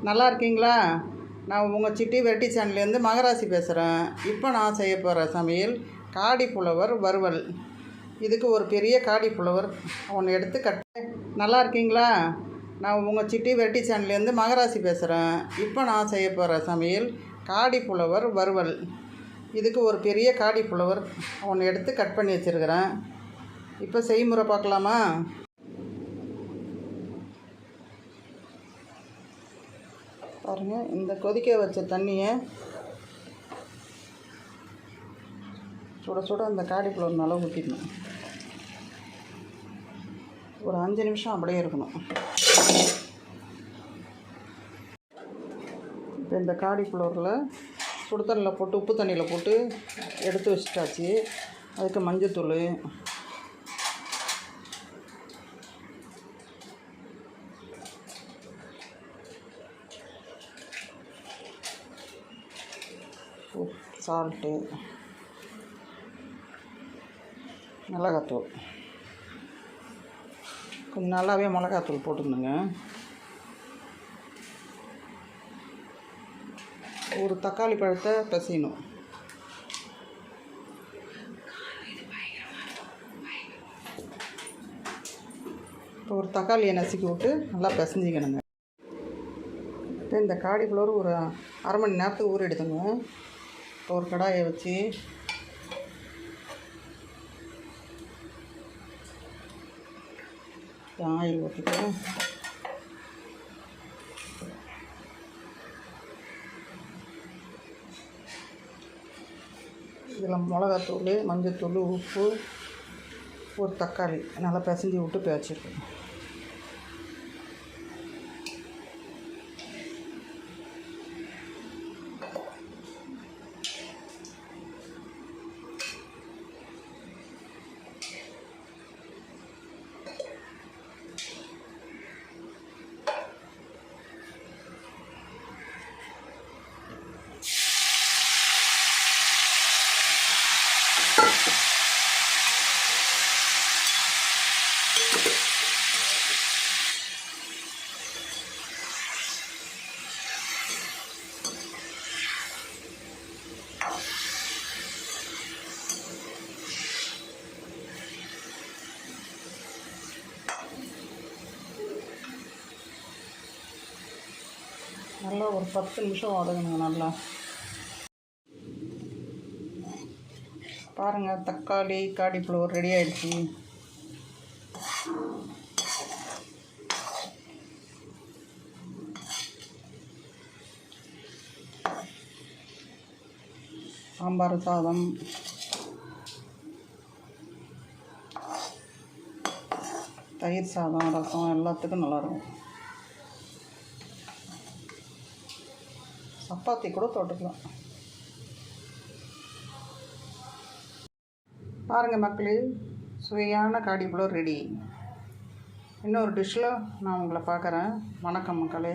நல்லா இருக்கீங்களா? நான் உங்கள் சிட்டி வெரைட்டி சேனல்லேருந்து மகராசி பேசுகிறேன். இப்போ நான் செய்ய போகிற சமையல் காடிப்புலவர் வறுவல். இதுக்கு ஒரு பெரிய காடிப்புலவர் ஒன்று எடுத்து நல்லா இருக்கீங்களா? நான் உங்கள் சிட்டி வெரைட்டி சேனல்லேருந்து மகராசி பேசுகிறேன். இப்போ நான் செய்ய போகிற சமையல் காடிப்புலவர் வறுவல். இதுக்கு ஒரு பெரிய காடிப்புலவர் ஒன்று எடுத்து கட் பண்ணி வச்சுருக்கிறேன். இப்போ செய்முறை பார்க்கலாமா? பாருங்கள், இந்த கொதிக்க வச்ச தண்ணியை சுட சுட அந்த காடிப்புலவர் நல்லா ஊற்றிடணும். ஒரு 5 நிமிஷம் அப்படியே இருக்கணும். இப்போ இந்த காடிப்புலவரில் சுடுதண்ணியில் போட்டு உப்பு தண்ணியில் போட்டு எடுத்து வச்சுட்டாச்சு. அதுக்கு மஞ்சத்தூள், சால்ட்டு, மிளகாத்தூள், கொஞ்சம் நல்லாவே மிளகாத்தூள் போட்டுக்கணுங்க. ஒரு தக்காளி பழத்தை பிசையணும். இப்போ ஒரு தக்காளியை நசுக்கி விட்டு நல்லா பிசைஞ்சிக்கணுங்க. இப்போ இந்த காடிப்புலவர் ஒரு 1/2 மணி நேரத்துக்கு ஊற எடுத்துங்க. இப்போ ஒரு கடாயை வச்சு ஆயில் ஊற்றிக்கிறேன். இதில் மிளகாத்தூள், மஞ்சத்தூள், உப்பு, ஒரு தக்காளி நல்லா பிசைஞ்சி விட்டு பேச்சிருக்கேன். நல்லா ஒரு 10 நிமிஷம் வதங்கணுங்க. நல்லா பாருங்கள், தக்காளி காடிப்புலவர் ரெடி ஆகிடுச்சு. சாம்பார் சாதம், தயிர் சாதம், ரசம் எல்லாத்துக்கும் நல்லாயிருக்கும். சப்பாத்தி கூட தொட்டுக்கலாம். பாருங்கள் மக்களே, சுவையான காடிப்புலவர் ரெடி. இன்னொரு டிஷ்ஷில் நான் உங்களை பார்க்குறேன். வணக்கம் மக்களே.